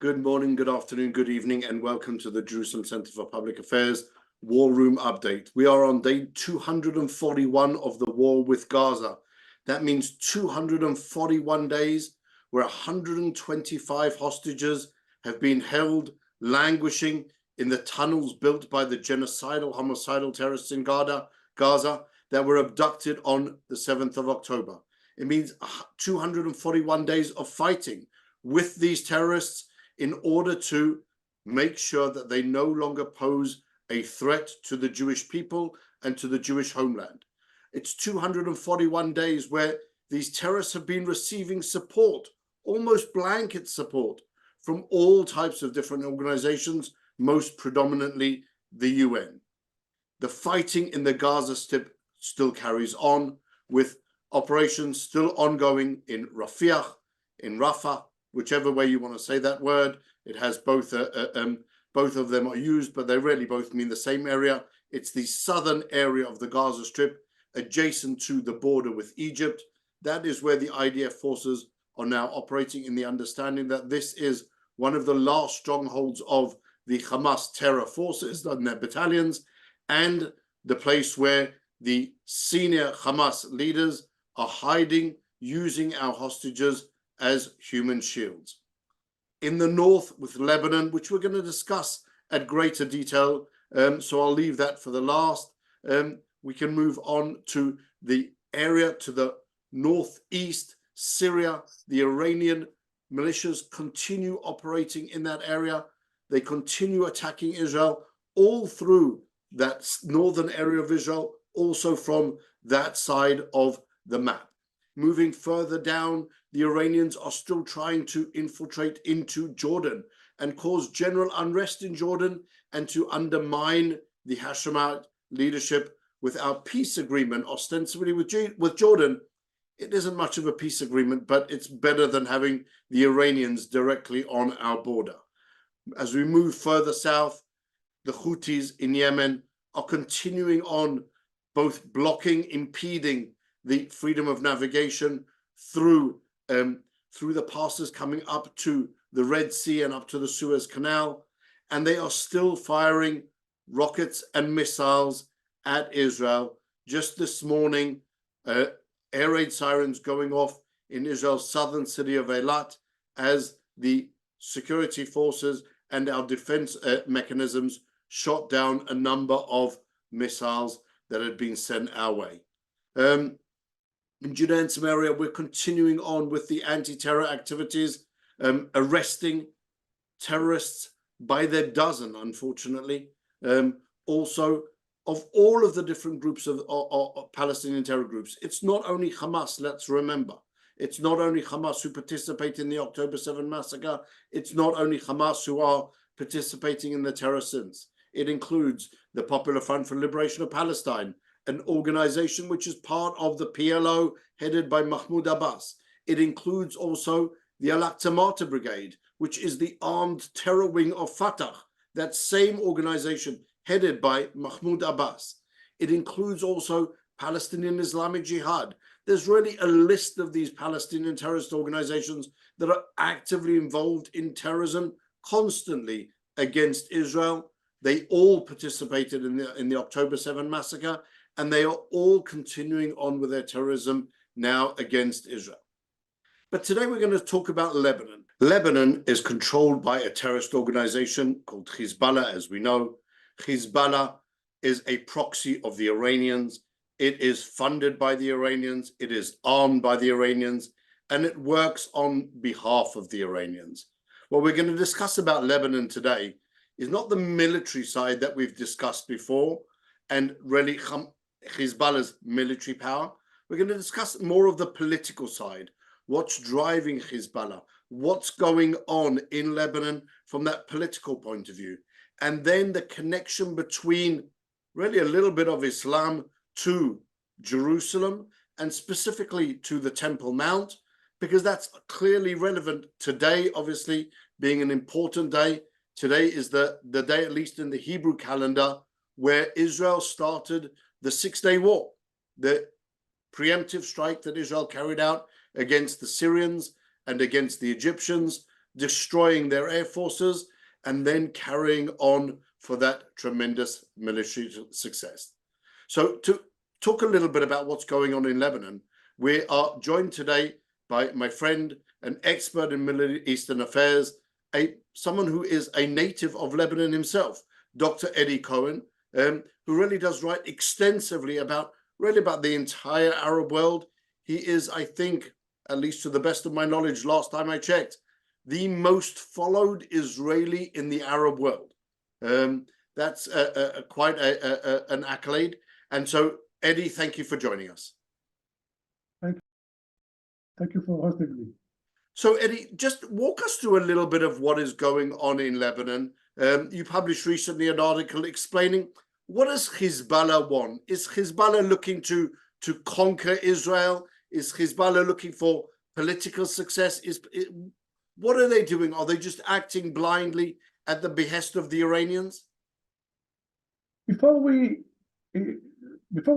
Good morning, good afternoon, good evening, and welcome to the Jerusalem Center for Public Affairs War Room Update. We are on day 241 of the war with Gaza. That means 241 days where 125 hostages have been held languishing in the tunnels built by the genocidal, homicidal terrorists in Gaza that were abducted on the 7th of October. It means 241 days of fighting with these terrorists in order to make sure that they no longer pose a threat to the Jewish people and to the Jewish homeland. It's 241 days where these terrorists have been receiving support, almost blanket support, from all types of different organizations, most predominantly the UN. The fighting in the Gaza Strip still carries on, with operations still ongoing in Rafah, in Rafah, whichever way you want to say that word. It has both of them are used, but they really both mean the same area. It's the southern area of the Gaza Strip, adjacent to the border with Egypt. That is where the IDF forces are now operating, in the understanding that this is one of the last strongholds of the Hamas terror forces and their battalions, and the place where the senior Hamas leaders are hiding, using our hostages as human shields. In the north with Lebanon, which we're going to discuss at greater detail, so I'll leave that for the last. We can move on to the area to the northeast, Syria. The Iranian militias continue operating in that area. They continue attacking Israel all through that northern area of Israel, also from that side of the map. Moving further down, the Iranians are still trying to infiltrate into Jordan and cause general unrest in Jordan and to undermine the Hashemite leadership with our peace agreement, ostensibly with Jordan. It isn't much of a peace agreement, but it's better than having the Iranians directly on our border. As we move further south, the Houthis in Yemen are continuing on, both blocking, impeding the freedom of navigation through the passes coming up to the Red Sea and up to the Suez Canal, and they are still firing rockets and missiles at Israel. Just this morning, air raid sirens going off in Israel's southern city of Eilat as the security forces and our defense mechanisms shot down a number of missiles that had been sent our way. In Judea and Samaria, we're continuing on with the anti-terror activities, arresting terrorists by the dozen, unfortunately. Also, of all of the different groups of Palestinian terror groups, it's not only Hamas, let's remember. It's not only Hamas who participate in the October 7 massacre. It's not only Hamas who are participating in the terror sins. It includes the Popular Front for Liberation of Palestine, an organization which is part of the PLO headed by Mahmoud Abbas. It includes also the Al-Aqsa Martyr Brigade, which is the armed terror wing of Fatah, that same organization headed by Mahmoud Abbas. It includes also Palestinian Islamic Jihad. There's really a list of these Palestinian terrorist organizations that are actively involved in terrorism constantly against Israel. They all participated in the October 7 massacre, and they are all continuing on with their terrorism now against Israel. But today we're going to talk about Lebanon. Lebanon is controlled by a terrorist organization called Hezbollah, as we know. Hezbollah is a proxy of the Iranians. It is funded by the Iranians. It is armed by the Iranians, and it works on behalf of the Iranians. What we're going to discuss about Lebanon today is not the military side that we've discussed before, and really Hezbollah's military power. We're going to discuss more of the political side. What's driving Hezbollah? What's going on in Lebanon from that political point of view? And then the connection between really a little bit of Islam to Jerusalem, and specifically to the Temple Mount, because that's clearly relevant today, obviously being an important day. Today is the day, at least in the Hebrew calendar, where Israel started the Six-Day War, the preemptive strike that Israel carried out against the Syrians and against the Egyptians, destroying their air forces, and then carrying on for that tremendous military success. So to talk a little bit about what's going on in Lebanon, we are joined today by my friend, an expert in Middle Eastern affairs, someone who is a native of Lebanon himself, Dr. Eddie Cohen, who really does write extensively about the entire Arab world. He is, I think, at least to the best of my knowledge, last time I checked, the most followed Israeli in the Arab world. That's quite an accolade. And so, Eddie, thank you for joining us. Thank you. Thank you for hosting me. So, Eddie, just walk us through a little bit of what is going on in Lebanon. You published recently an article explaining, what does Hezbollah want? Is Hezbollah looking to conquer Israel? Is Hezbollah looking for political success? What are they doing? Are they just acting blindly at the behest of the Iranians? Before we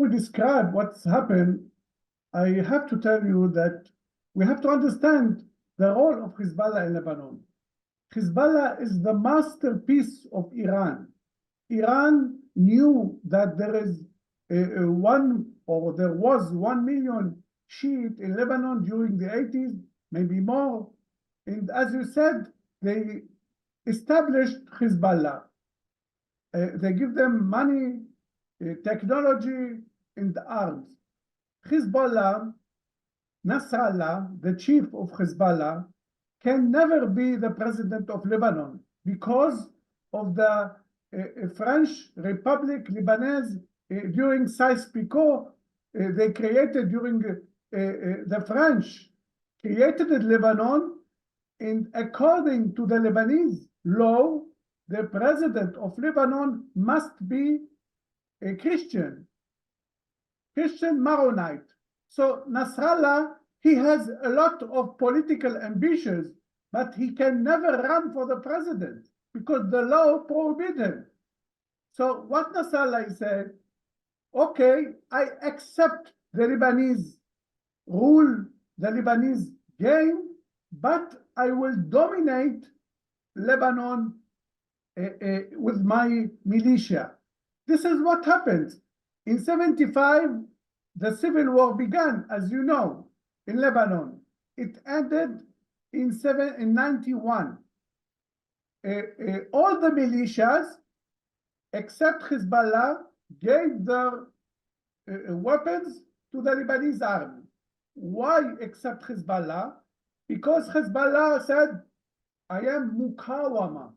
describe what's happened, I have to tell you that we have to understand the role of Hezbollah in Lebanon. Hezbollah is the masterpiece of Iran. Iran knew that there was 1 million Shiite in Lebanon during the 80s, maybe more. And as you said, they established Hezbollah. They give them money, technology, and arms. Hezbollah, Nasrallah, the chief of Hezbollah, can never be the president of Lebanon because of the French Republic Lebanese during Sykes-Picot. They created during the French created Lebanon, and according to the Lebanese law, the president of Lebanon must be a Christian Maronite. So Nasrallah, he has a lot of political ambitions, but he can never run for the president because the law prohibits him. So what Nasrallah said, okay, I accept the Lebanese rule, the Lebanese game, but I will dominate Lebanon with my militia. This is what happened. In 75, the civil war began, as you know, in Lebanon. It ended in 91. All the militias, except Hezbollah, gave their weapons to the Lebanese army. Why except Hezbollah? Because Hezbollah said, I am mukawama.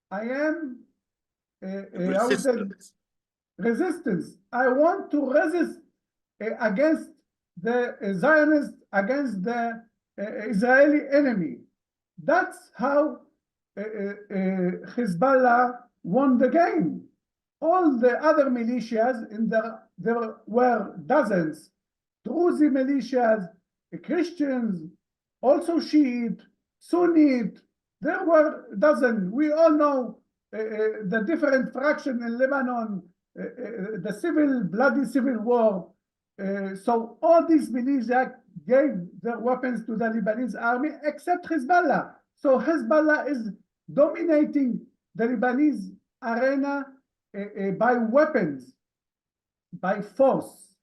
I am resistance. I want to resist against the Zionists, against the Israeli enemy. That's how Hezbollah won the game. All the other militias, there were dozens, Druzi militias, Christians, also Shiite, Sunnite, there were dozens. We all know the different fractions in Lebanon, the bloody civil war. So all these militias gave their weapons to the Lebanese army except Hezbollah. So Hezbollah is dominating the Lebanese arena by weapons, by force.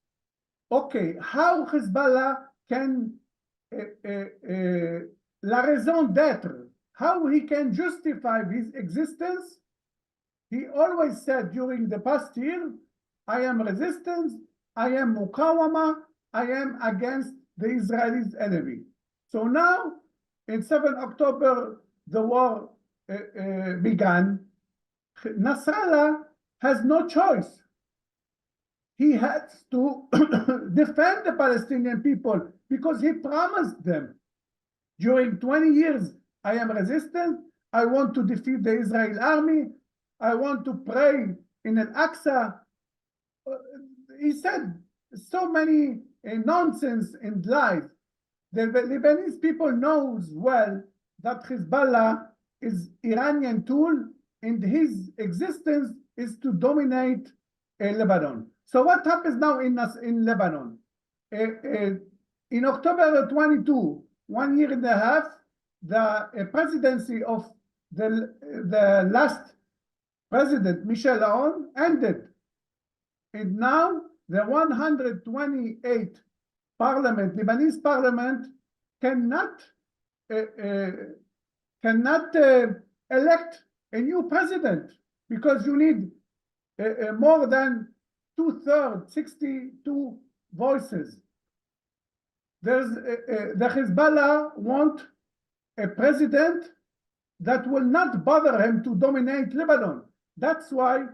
Okay, how Hezbollah can, la raison d'être, how he can justify his existence? He always said during the past year, I am resistance, I am mukawama, I am against the Israelis' enemy. So now, in 7 October, the war began. Nasrallah has no choice. He has to defend the Palestinian people because he promised them during 20 years, I am resistant, I want to defeat the Israeli army, I want to pray in Al-Aqsa. He said so many nonsense and lies. The Lebanese people knows well that Hezbollah is Iranian tool and his existence is to dominate Lebanon. So what happens now in Lebanon? In October 22, 1 year and a half, the presidency of the last president, Michel Aoun, ended. And now the 128 parliament, Lebanese parliament, cannot elect a new president because you need more than 2/3, 62 voices. The Hezbollah want a president that will not bother him to dominate Lebanon. That's why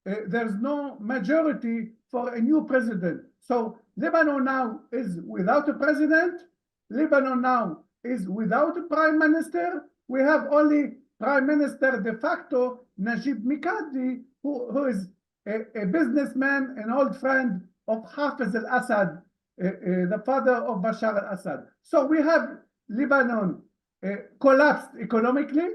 there's no majority for a new president. So Lebanon now is without a president. Lebanon now is without a prime minister. We have only prime minister de facto, Najib Mikati, who is a businessman, an old friend of Hafez al-Assad, the father of Bashar al-Assad. So we have Lebanon collapsed economically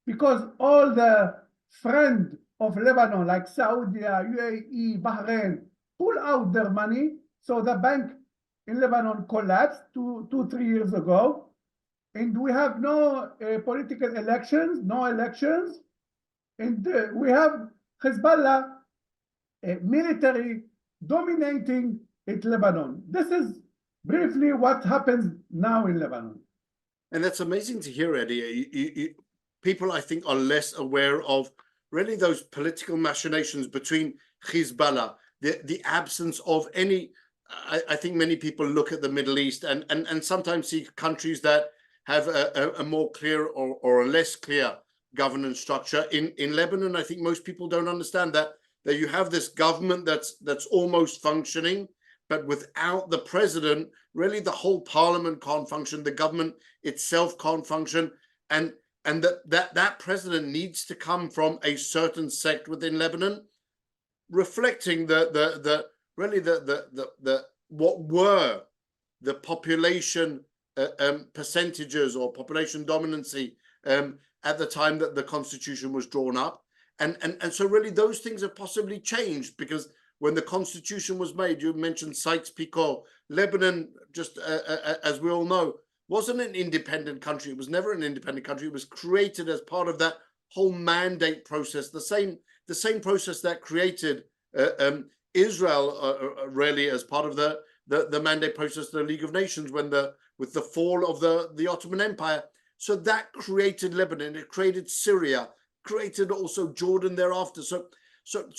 because all the friends of Lebanon, like Saudi, UAE, Bahrain, pull out their money. So the bank in Lebanon collapsed 3 years ago. And we have no political elections, no elections. And we have Hezbollah military dominating Lebanon. This is briefly what happens now in Lebanon. And that's amazing to hear, Eddie. People, I think, are less aware of really those political machinations between Hezbollah, the absence of any. I think many people look at the Middle East and sometimes see countries that have a more clear or a less clear governance structure. In Lebanon, I think most people don't understand that you have this government that's almost functioning, but without the president, really the whole parliament can't function, the government itself can't function, and that president needs to come from a certain sect within Lebanon, reflecting really what were the population percentages or population dominancy at the time that the constitution was drawn up, and so really those things have possibly changed, because when the constitution was made, you mentioned Sykes-Picot, Lebanon, just as we all know, wasn't an independent country. It was never an independent country. It was created as part of that whole mandate process, the same process that created Israel really as part of the mandate process, the League of Nations, with the fall of the Ottoman Empire. So that created Lebanon, it created Syria, created also Jordan thereafter. So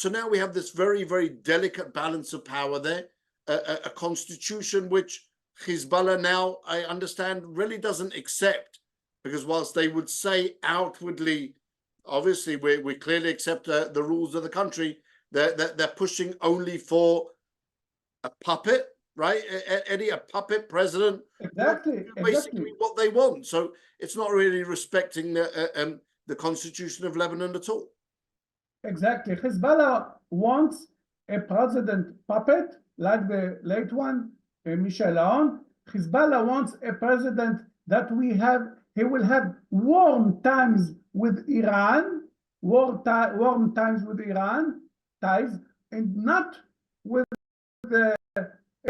now we have this very, very delicate balance of power there, a constitution which Hezbollah now, I understand, really doesn't accept, because whilst they would say outwardly, obviously we clearly accept the rules of the country, they're pushing only for a puppet, right, Eddie, a puppet president. Exactly. Basically what they want. So it's not really respecting the constitution of Lebanon at all. Exactly. Hezbollah wants a president puppet like the late one, Michel Aoun. Hezbollah wants a president that he will have warm times with Iran, warm times with Iran, ties, and not with the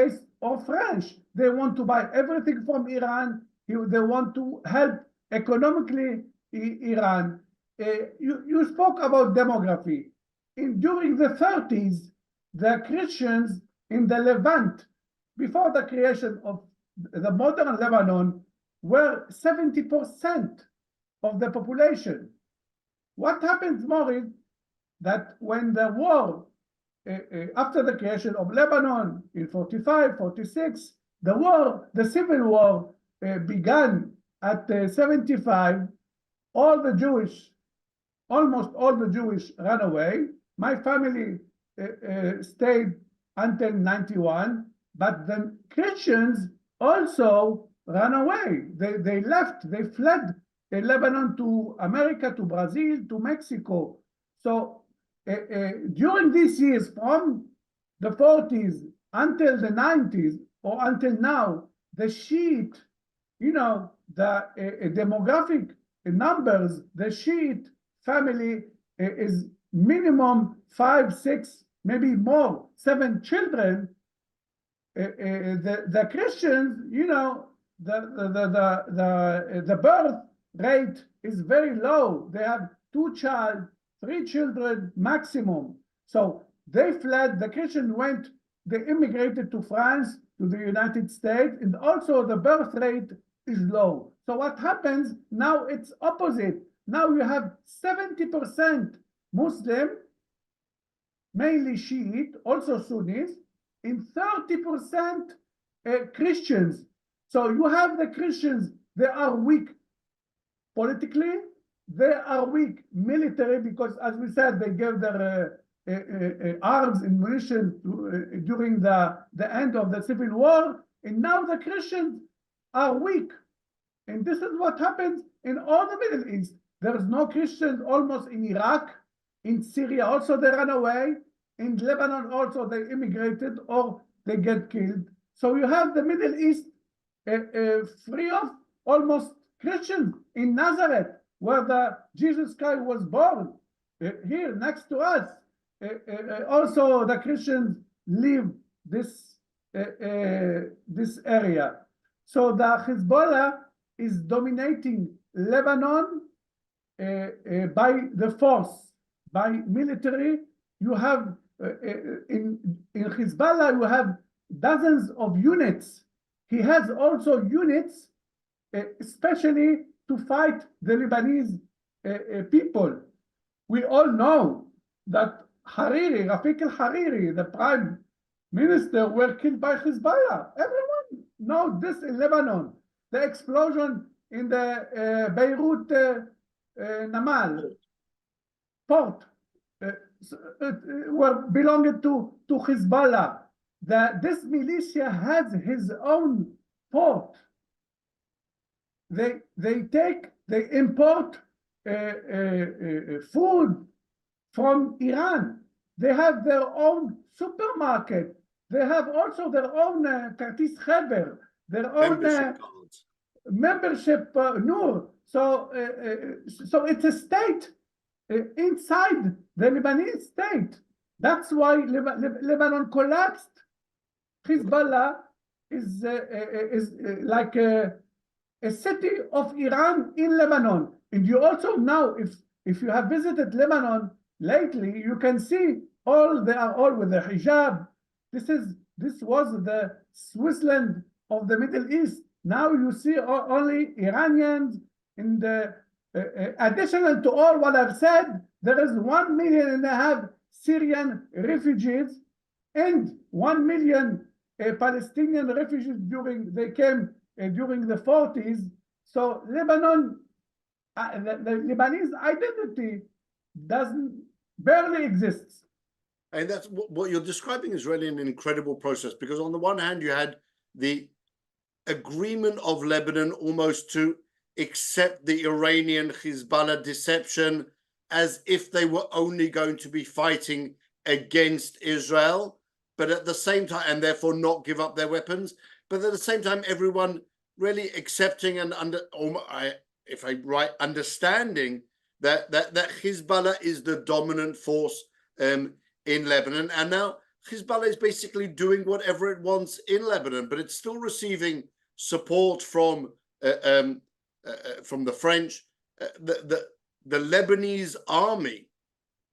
East or French. They want to buy everything from Iran. They want to help economically Iran. You spoke about demography. During the 30s, the Christians in the Levant, before the creation of the modern Lebanon, were 70% of the population. What happens more is that when the war, after the creation of Lebanon in 45, 46, the civil war began at 75. Almost all the Jewish ran away. My family stayed until 91, but the Christians also ran away. They left, they fled Lebanon to America, to Brazil, to Mexico. So during these years, from the 40s until the 90s, or until now, the Shiite, the demographic numbers, the Shiite family is minimum 5, 6, maybe more, 7 children. The Christians, the birth rate is very low. They have 2 child, 3 children maximum. So they fled, the Christians went, they immigrated to France, to the United States, and also the birth rate is low. So what happens now, it's opposite. Now you have 70% Muslim, mainly Shiite, also Sunnis, and 30% Christians. So you have the Christians, they are weak politically, they are weak military, because as we said, they gave their arms and munitions during the end of the civil war, and now the Christians are weak. And this is what happens in all the Middle East. There is no Christians almost in Iraq, in Syria also they run away, in Lebanon also they immigrated or they get killed. So you have the Middle East free of almost Christians. In Nazareth, where the Jesus Christ was born, here next to us, also the Christians leave this this area. So the Hezbollah is dominating Lebanon by the force, by military. You have in Hezbollah, you have dozens of units. He has also units, especially to fight the Lebanese people. We all know that Hariri, Rafik al-Hariri, the prime minister, were killed by Hezbollah. Everyone knows this in Lebanon. The explosion in the Beirut Namal port were belonging to Hezbollah. This militia has his own port. They import food from Iran. They have their own supermarket. They have also their own Kartis Heber, their own membership Nur. So it's a state inside the Lebanese state. That's why Lebanon collapsed. Hezbollah is like a city of Iran in Lebanon. And you also know, if you have visited Lebanon lately, you can see they are all with the hijab. This was the Switzerland of the Middle East. Now you see only Iranians. In the additional to all what I've said, there is 1.5 million Syrian refugees and 1 million Palestinian refugees they came during the 40s. So Lebanon, the Lebanese identity barely exists. And that's what you're describing is really an incredible process, because on the one hand, you had the agreement of Lebanon almost to accept the Iranian Hezbollah deception as if they were only going to be fighting against Israel, but at the same time, and therefore not give up their weapons, but at the same time, everyone really accepting and understanding that Hezbollah is the dominant force in Lebanon. And now Hezbollah is basically doing whatever it wants in Lebanon, but it's still receiving support from the French. The Lebanese army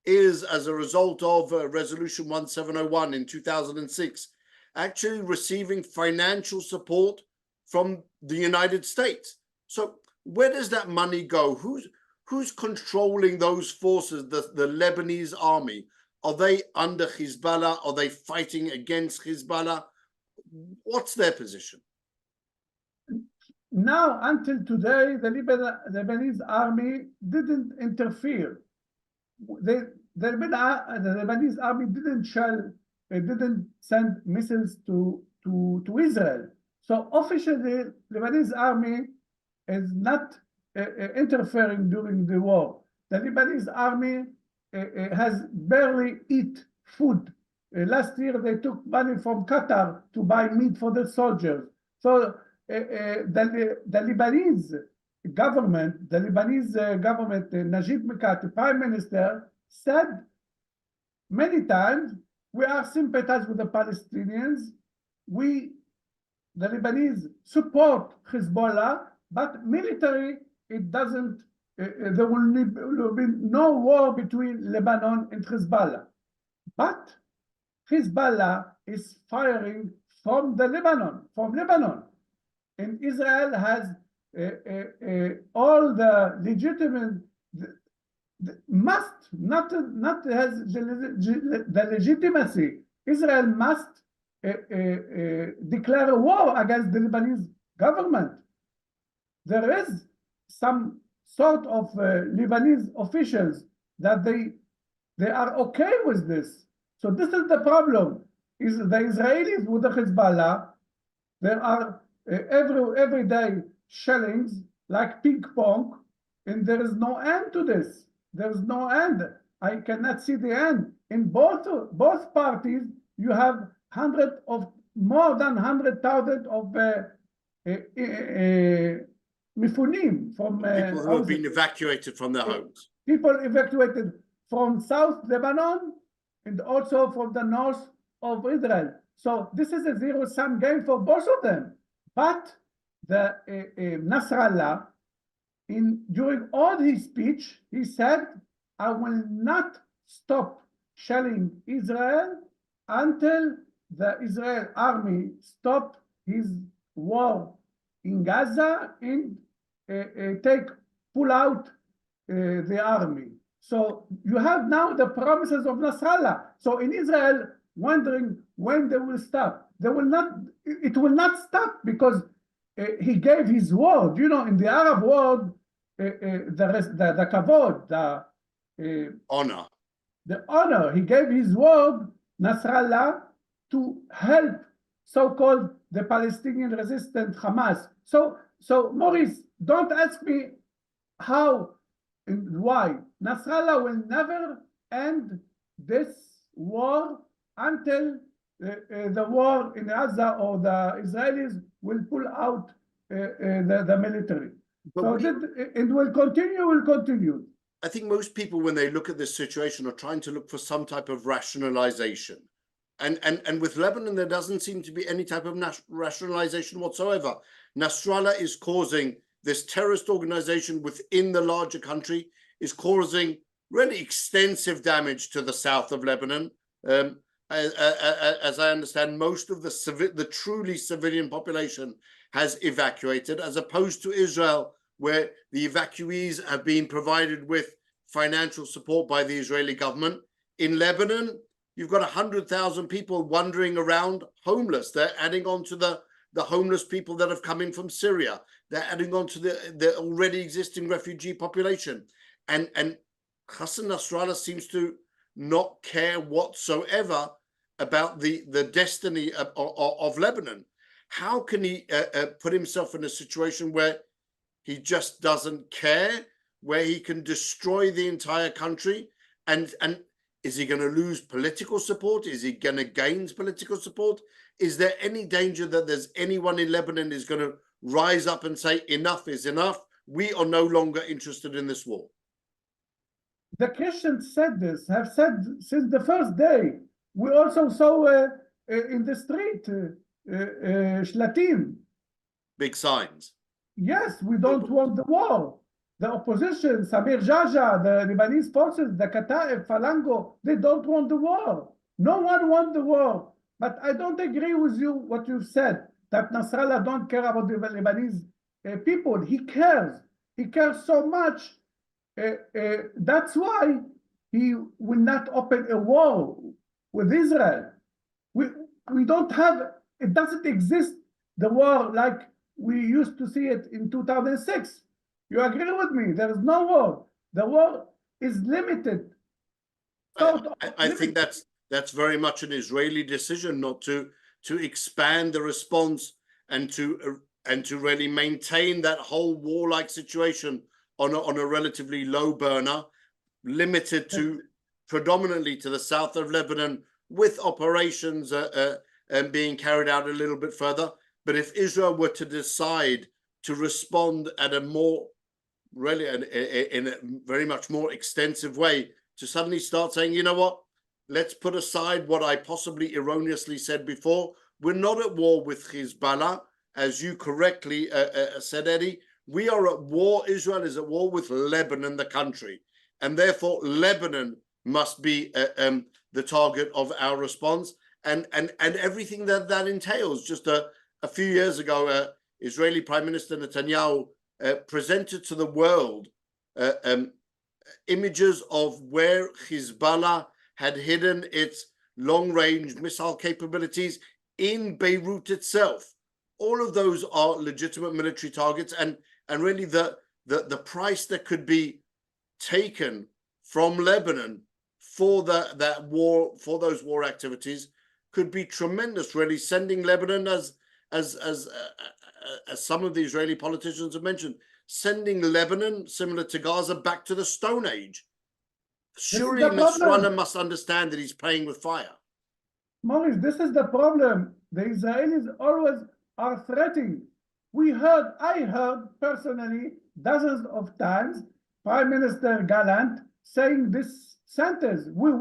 is, as a result of Resolution 1701 in 2006, actually receiving financial support from the United States. So where does that money go? Who's controlling those forces, the Lebanese army? Are they under Hezbollah? Are they fighting against Hezbollah? What's their position? Now, until today, the Lebanese army didn't interfere. The Lebanese army didn't send missiles to Israel. So officially, the Lebanese army is not interfering during the war. The Lebanese army has barely eat food. Last year, they took money from Qatar to buy meat for the soldiers. So the Lebanese government, Najib Mikati, Prime Minister, said many times, we are sympathizing with the Palestinians. The Lebanese support Hezbollah, but military it doesn't, there will be no war between Lebanon and Hezbollah. But Hezbollah is firing from Lebanon. And Israel has all the legitimate, not has the legitimacy. Israel must declare a war against the Lebanese government. There is some sort of Lebanese officials that they are okay with this. So this is the problem. Is the Israelis with the Hezbollah? There are every day shellings like ping pong, and there is no end to this. There is no end. I cannot see the end. In both parties, you have more than 100,000 of mifunim from people who have been evacuated from their homes. People evacuated from South Lebanon and also from the north of Israel. So this is a zero-sum game for both of them. But the Nasrallah, during all his speech, he said, "I will not stop shelling Israel until the Israel army stop his war in Gaza and pull out the army." So you have now the promises of Nasrallah. So in Israel, wondering when they will stop. It will not stop because he gave his word. You know, in the Arab world, the kavod, honor. The honor. He gave his word, Nasrallah, to help so-called the Palestinian resistant Hamas. So Maurice, don't ask me how and why. Nasrallah will never end this war until the war in Gaza or the Israelis will pull out the military. It will continue. I think most people, when they look at this situation, are trying to look for some type of rationalization. And with Lebanon, there doesn't seem to be any type of rationalization whatsoever. Nasrallah is causing this terrorist organization within the larger country, is causing really extensive damage to the south of Lebanon. As I understand, most of the truly civilian population has evacuated, as opposed to Israel, where the evacuees have been provided with financial support by the Israeli government. In Lebanon, you've got 100,000 people wandering around homeless. They're adding on to the homeless people that have come in from Syria. They're adding on to the already existing refugee population. And Hassan Nasrallah seems to not care whatsoever about the destiny of Lebanon. How can he put himself in a situation where he just doesn't care, where he can destroy the entire country? And is he going to lose political support? Is he going to gain political support? Is there any danger that there's anyone in Lebanon is going to rise up and say, enough is enough? We are no longer interested in this war. The Christians have said since the first day. We also saw in the street, Shlatim. Big signs. Yes, we don't want the war. The opposition, Samir Jaja, the Lebanese forces, the Kataib, Falango, they don't want the war. No one wants the war. But I don't agree with you, what you've said, that Nasrallah don't care about the Lebanese people. He cares. He cares so much. That's why he will not open a war with Israel. We don't have, it doesn't exist, the war like we used to see it in 2006. You agree with me? There is no war. The war is limited. I think that's very much an Israeli decision not to expand the response and to really maintain that whole warlike situation on a relatively low burner, limited to predominantly to the south of Lebanon, with operations being carried out a little bit further. But if Israel were to decide to respond at a more really in a very much more extensive way, to suddenly start saying, you know what, let's put aside what I possibly erroneously said before. We're not at war with Hezbollah, as you correctly said, Eddie. We are at war. Israel is at war with Lebanon, the country, and therefore Lebanon must be the target of our response, and everything that entails. Just a few years ago, Israeli Prime Minister Netanyahu presented to the world images of where Hezbollah had hidden its long-range missile capabilities in Beirut itself. All of those are legitimate military targets, and really the price that could be taken from Lebanon for that war, for those war activities, could be tremendous. Really, sending Lebanon, as some of the Israeli politicians have mentioned, sending Lebanon, similar to Gaza, back to the Stone Age. Surely Nasrallah must understand that he's playing with fire. Maurice, this is the problem. The Israelis always are threatening. I heard personally dozens of times Prime Minister Gallant saying this sentence: we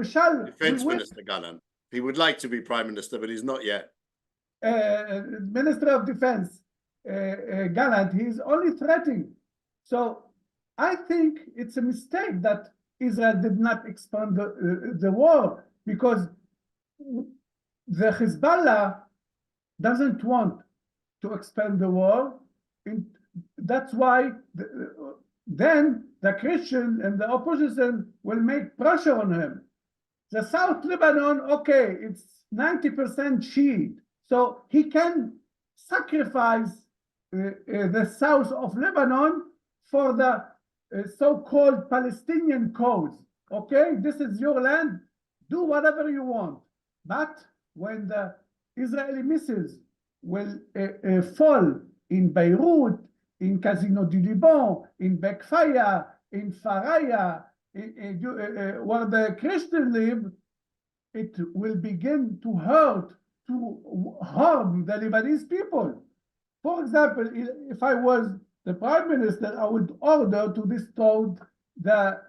shall. Defense Minister Gallant. He would like to be Prime Minister, but he's not yet. Minister of Defense Gallant, he's only threatening. So I think it's a mistake that Israel did not expand the war, because the Hezbollah doesn't want to expand the war. That's why then the Christian and the opposition will make pressure on him. The South Lebanon, okay, it's 90% Shiite, so he can sacrifice the south of Lebanon for the so-called Palestinian cause. Okay, this is your land, do whatever you want. But when the Israeli missiles will fall in Beirut, in Casino du Liban, in Bekfaya, in Faraya, where the Christians live, it will begin to harm the Lebanese people. For example, if I was the Prime Minister, I would order to destroy the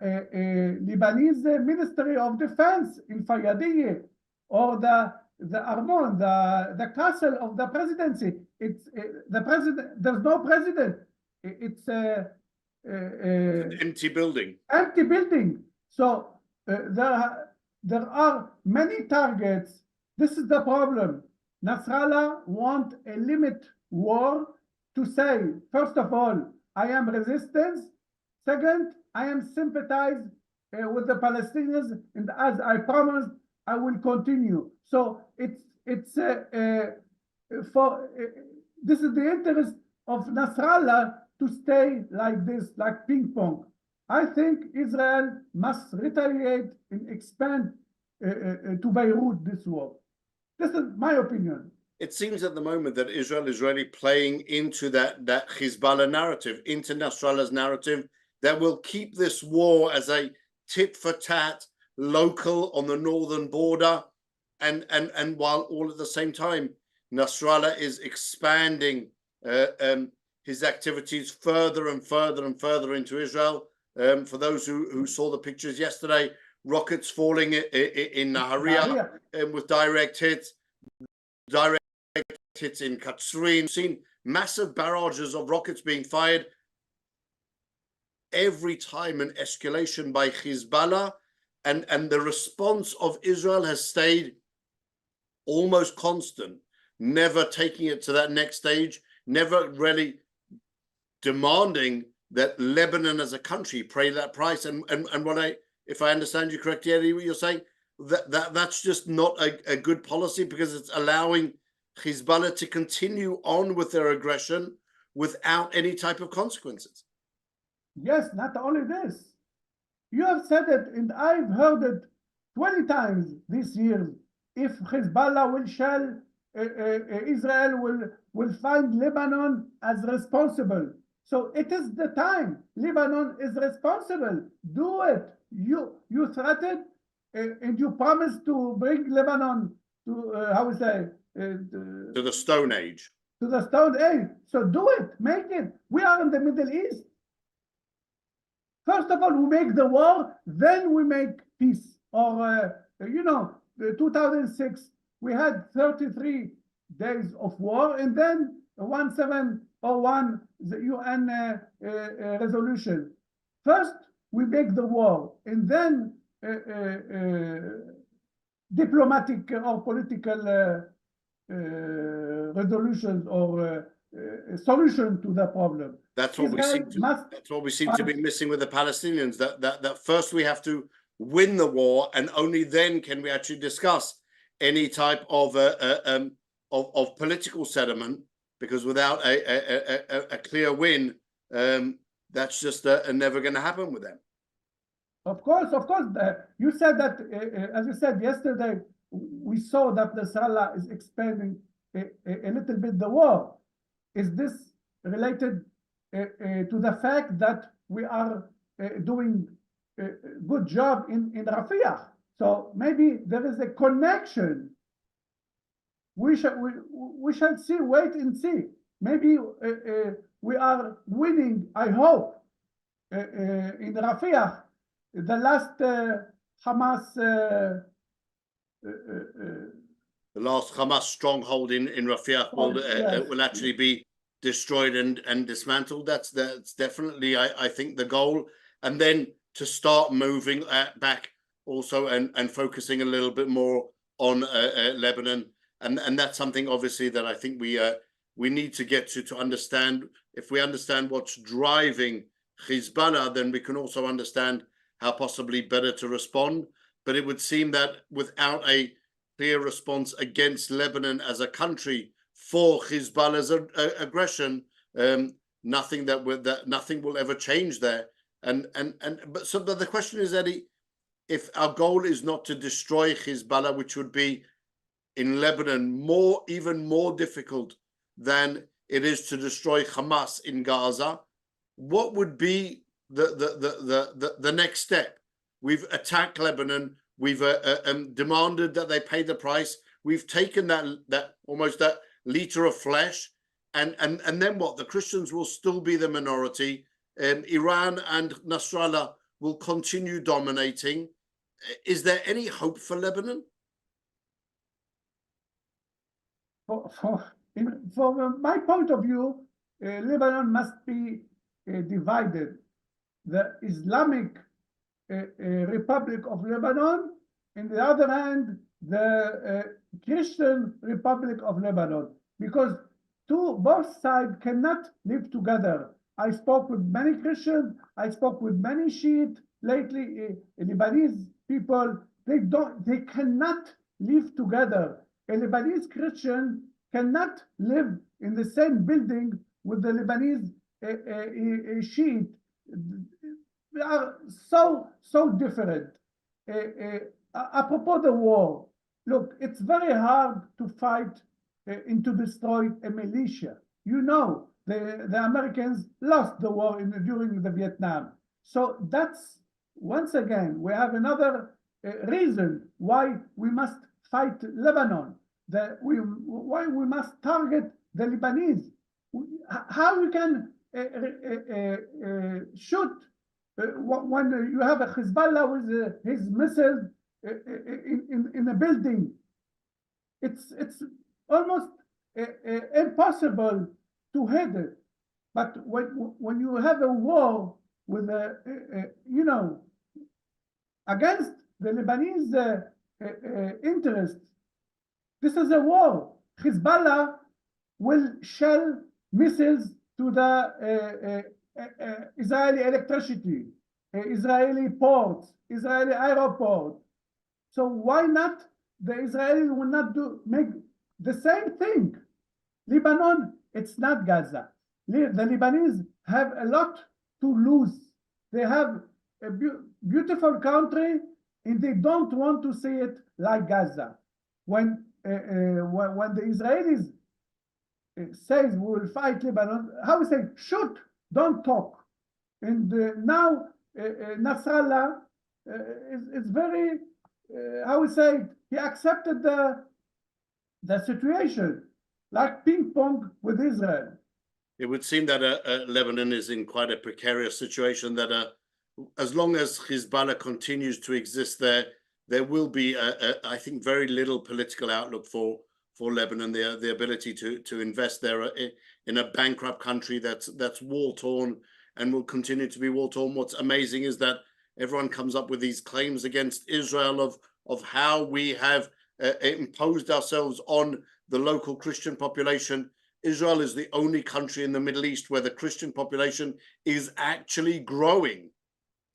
Lebanese Ministry of Defense in Fayyadiyeh, or the Armon, the castle of the presidency. It's the president. There's no president. It's an empty building. Empty building. So there are many targets. This is the problem. Nasrallah want a limit war to say, first of all, I am resistance. Second, I am sympathize with the Palestinians, and as I promised, I will continue. So this is the interest of Nasrallah to stay like this, like ping pong. I think Israel must retaliate and expand to Beirut this war. This is my opinion. It seems at the moment that Israel is really playing into that Hezbollah narrative, into Nasrallah's narrative, that will keep this war as a tit for tat, local on the northern border, and while all at the same time Nasrallah is expanding his activities further and further and further into Israel. For those who saw the pictures yesterday, rockets falling in Nahariya with direct hits in Katsrin. We've seen massive barrages of rockets being fired. Every time an escalation by Hezbollah, and the response of Israel has stayed almost constant, never taking it to that next stage, never really demanding that Lebanon as a country pay that price. And what if I understand you correctly, Eddie, what you're saying, that's just not a good policy, because it's allowing Hezbollah to continue on with their aggression without any type of consequences. Yes, not only this. You have said it, and I've heard it 20 times this year. If Hezbollah will shell, Israel will find Lebanon as responsible. So it is the time. Lebanon is responsible. Do it. You threatened, and you promised to bring Lebanon to to the Stone Age. To the Stone Age. So do it. Make it. We are in the Middle East. First of all, we make the war, then we make peace. Or, 2006, we had 33 days of war, and then 601, the UN resolution. First, we make the war, and then diplomatic or political resolutions or solution to the problem. That's what we seem to. That's what we seem to be missing with the Palestinians. That first we have to win the war, and only then can we actually discuss any type of political settlement. Because without a clear win, that's just never going to happen with them. Of course. You said that, as you said yesterday, we saw that the Nasrallah is expanding a little bit the war. Is this related to the fact that we are doing a good job in Rafah? So maybe there is a connection. We shall see, wait and see. Maybe we are winning, I hope, in Rafah. The last Hamas the last Hamas stronghold in Rafah will actually be destroyed and dismantled. That's definitely, I think, the goal. And then to start moving back also and focusing a little bit more on Lebanon. And that's something obviously that I think we need to get to understand. If we understand what's driving Hezbollah, then we can also understand how possibly better to respond. But it would seem that without a clear response against Lebanon as a country for Hezbollah's aggression, nothing will ever change there. But the question is, Eddie, if our goal is not to destroy Hezbollah, which would be in Lebanon even more difficult than it is to destroy Hamas in Gaza, what would be the next step? We've attacked Lebanon. We've demanded that they pay the price. We've taken that almost that liter of flesh, and then what? The Christians will still be the minority. Iran and Nasrallah will continue dominating. Is there any hope for Lebanon? From my point of view, Lebanon must be divided. The Islamic Republic of Lebanon, on the other hand, the Christian Republic of Lebanon, because both sides cannot live together. I spoke with many Christians, I spoke with many Shiite lately, Lebanese people. They cannot live together. A Lebanese Christian cannot live in the same building with the Lebanese Shiite. They are so different. Apropos the war, look, it's very hard to fight and to destroy a militia. You know, the Americans lost the war during the Vietnam. So that's, once again, we have another reason why we must fight Lebanon, why we must target the Lebanese. How we can shoot when you have a Hezbollah with his missiles in a building. It's almost impossible to hit it. But when you have a war with against the Lebanese interests, this is a war. Hezbollah will shell missiles to the Israeli electricity, Israeli ports, Israeli airport. So why not the Israelis will not make the same thing? Lebanon, it's not Gaza. The Lebanese have a lot to lose. They have a beautiful country, and they don't want to see it like Gaza. When the Israelis says we will fight Lebanon, how we say, shoot, don't talk. And now Nasrallah is very, how we say, he accepted the situation, like ping pong with Israel. It would seem that Lebanon is in quite a precarious situation, that as long as Hezbollah continues to exist there will be, I think, very little political outlook for Lebanon, the ability to invest there in a bankrupt country that's war-torn and will continue to be war-torn. What's amazing is that everyone comes up with these claims against Israel of how we have imposed ourselves on the local Christian population. Israel is the only country in the Middle East where the Christian population is actually growing,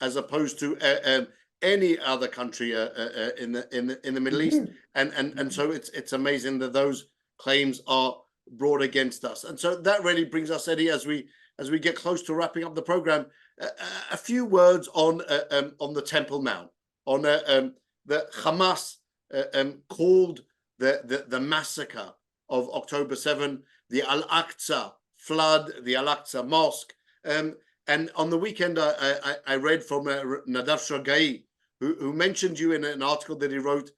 as opposed to any other country in the Middle East. And so it's amazing that those claims are brought against us. And so that really brings us, Eddie, as we get close to wrapping up the program, a few words on the Temple Mount, on the Hamas called the massacre of October 7, the Al-Aqsa flood, the Al-Aqsa mosque. And on the weekend, I read from Nadav Shogai, who mentioned you in an article that he wrote,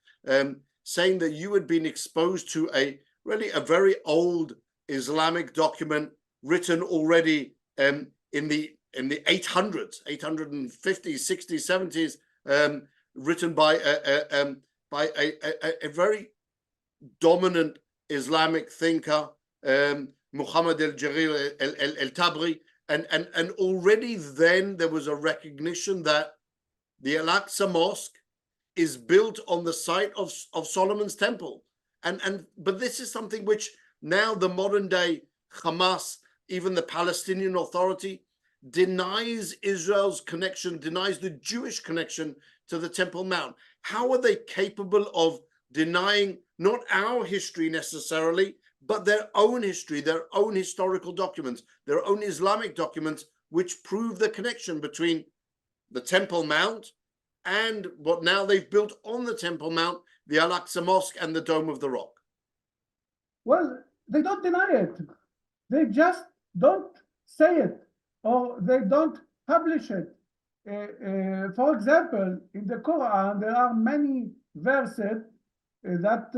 saying that you had been exposed to a very old Islamic document written already in the 800s, 850s, 60s, 70s, written by a very dominant Islamic thinker, Muhammad al-Jarir al-Tabri, and already then there was a recognition that the Al-Aqsa Mosque is built on the site of Solomon's temple, but this is something which now the modern day Hamas, even the Palestinian Authority, denies Israel's connection, denies the Jewish connection to the Temple Mount. How are they capable of denying not our history necessarily, but their own history, their own historical documents, their own Islamic documents, which prove the connection between the Temple Mount and what now they've built on the Temple Mount, the Al-Aqsa Mosque and the Dome of the Rock? Well, they don't deny it. They just don't say it, or they don't publish it. For example, in the Quran, there are many verses that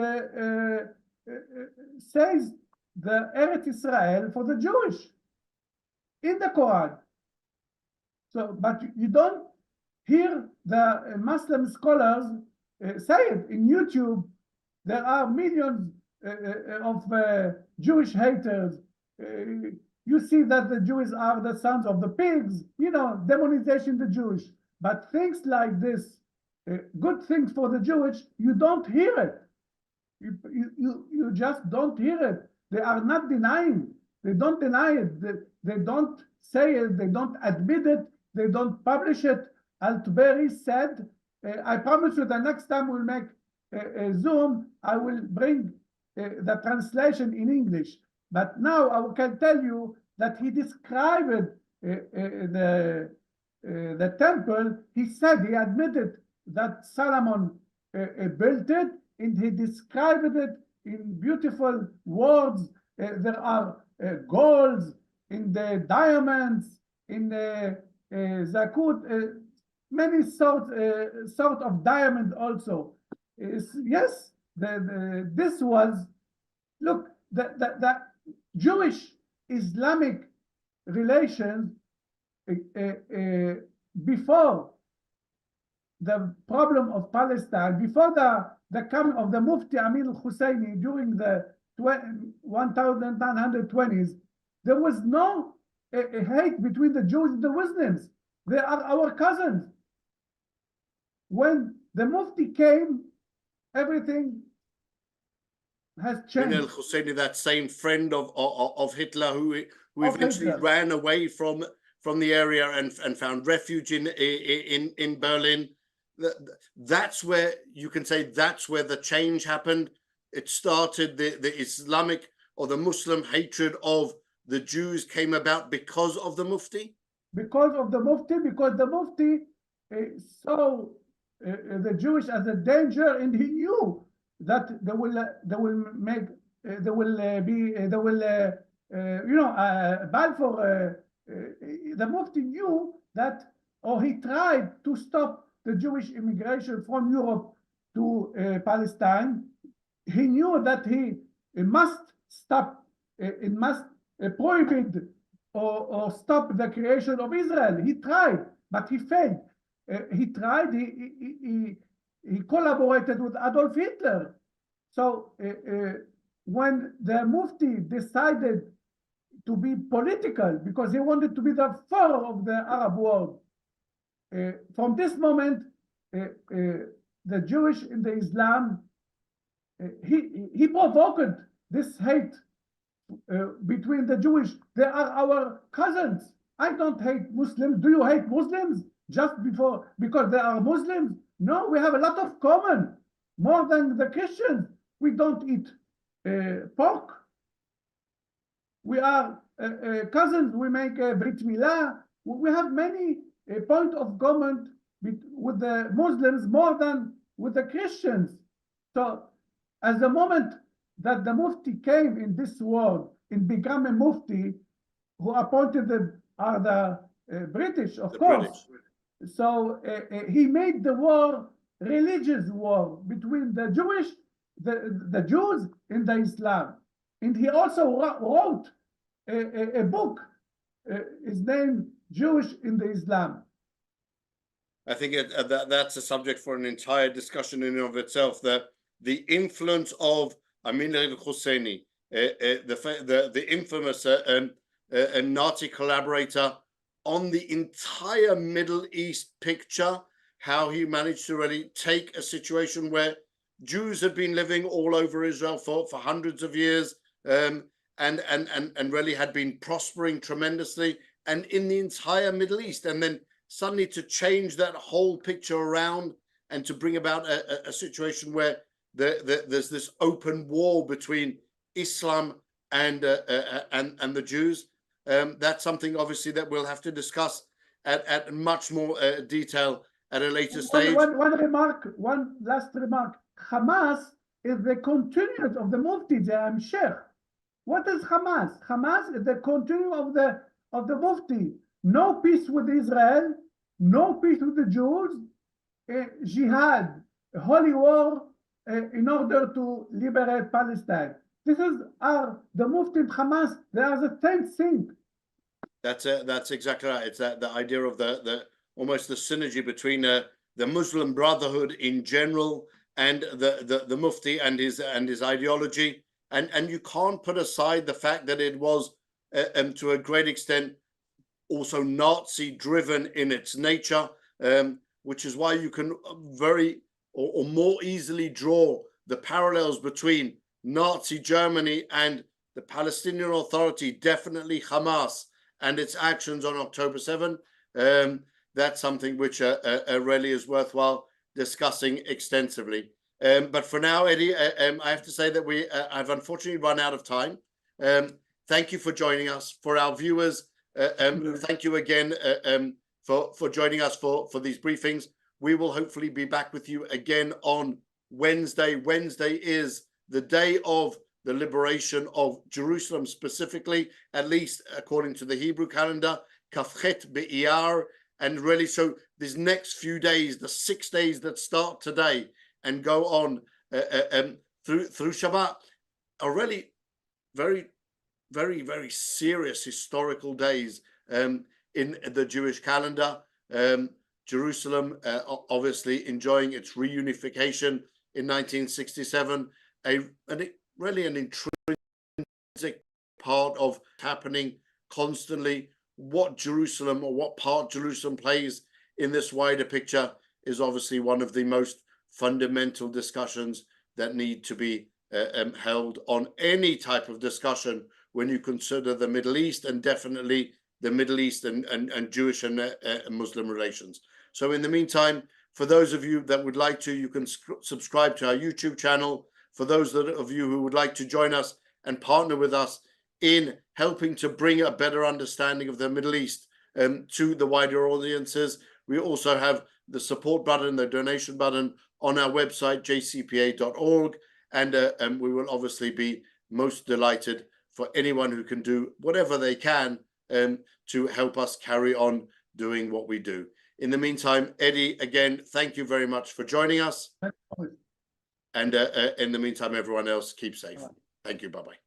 says the Eretz Israel for the Jewish in the Quran. So, but you don't hear the Muslim scholars say it. In YouTube, there are millions of Jewish haters. You see that the Jews are the sons of the pigs, demonization the Jewish. But things like this, good things for the Jewish, you don't hear it. You just don't hear it. They are not denying. They don't deny it. They don't say it. They don't admit it. They don't publish it. Al-Tabari said, I promise you the next time we'll make a Zoom, I will bring the translation in English. But now I can tell you that he described the temple. He said, he admitted that Solomon built it, and he described it in beautiful words. There are golds, in the diamonds, in the zakut, many sort of diamond also. Yes, this was, look, the Jewish Islamic relations before the problem of Palestine, before the coming of the Mufti Amin al-Husseini during the 1920s, there was no hate between the Jews and the Muslims. They are our cousins. When the Mufti came, everything has changed. Al-Husseini, that same friend of Hitler who eventually ran away from the area and found refuge in Berlin. That's where you can say that's where the change happened. It started, the Islamic or the Muslim hatred of the Jews came about because of the Mufti? Because of the Mufti, because the Mufti saw the Jewish as a danger, and he knew that they will Balfour, the Mufti knew that, or he tried to stop the Jewish immigration from Europe to Palestine. He knew that he must stop, it must prohibit or stop the creation of Israel. He tried, but he failed. He tried, he collaborated with Adolf Hitler. So when the Mufti decided to be political because he wanted to be the Pharaoh of the Arab world. From this moment, the Jewish in the Islam, he provoked this hate between the Jewish. They are our cousins. I don't hate Muslims. Do you hate Muslims just because they are Muslims? No, we have a lot of common, more than the Christians. We don't eat pork. We are cousins. We make Brit Milah. We have many point of common with the Muslims more than with the Christians. So, as the moment that the Mufti came in this world and became a Mufti, who appointed are the British, of course. British. So he made the war religious war between the Jewish, the Jews and the Islam. And he also wrote a book, his name Jewish in the Islam. I think that's a subject for an entire discussion in and of itself. The influence of Amin al-Husseini, the infamous Nazi collaborator, on the entire Middle East picture, how he managed to really take a situation where Jews had been living all over Israel for hundreds of years, and really had been prospering tremendously, and in the entire Middle East, and then suddenly to change that whole picture around and to bring about a situation where there's this open war between Islam and the Jews. That's something obviously that we'll have to discuss at much more detail at a later stage. One last remark. Hamas is the continuance of the Mufti, the Sheikh. What is Hamas? Hamas is the continuum of the Mufti. No peace with Israel, no peace with the Jews, jihad, a holy war in order to liberate Palestine. This is the Mufti and Hamas. They are the same thing. That's exactly right. It's the idea of the almost the synergy between the Muslim Brotherhood in general and the Mufti and his ideology, and you can't put aside the fact that it was to a great extent also Nazi driven in its nature, which is why you can very or more easily draw the parallels between Nazi Germany and the Palestinian Authority, definitely Hamas and its actions on October 7. That's something which really is worthwhile discussing extensively. But for now, Eddie, I have to say that I've unfortunately run out of time. Thank you for joining us. For our viewers, thank you again for joining us for these briefings. We will hopefully be back with you again on Wednesday. Wednesday is the day of the liberation of Jerusalem, specifically, at least according to the Hebrew calendar, Kafchet Be'iyar. And really, so these next few days, the 6 days that start today and go on through Shabbat, are really very, very, very serious historical days in the Jewish calendar. Jerusalem, obviously enjoying its reunification in 1967, really an intrinsic part of happening constantly. What Jerusalem or what part Jerusalem plays in this wider picture is obviously one of the most fundamental discussions that need to be held on any type of discussion when you consider the Middle East, and definitely the Middle East and Jewish and Muslim relations. So in the meantime, for those of you that would like to, you can subscribe to our YouTube channel. For those of you who would like to join us and partner with us in helping to bring a better understanding of the Middle East to the wider audiences, we also have the support button, the donation button on our website, jcpa.org. And we will obviously be most delighted for anyone who can do whatever they can to help us carry on doing what we do. In the meantime, Eddie, again, thank you very much for joining us. And in the meantime, everyone else, keep safe. Thank you. Bye-bye.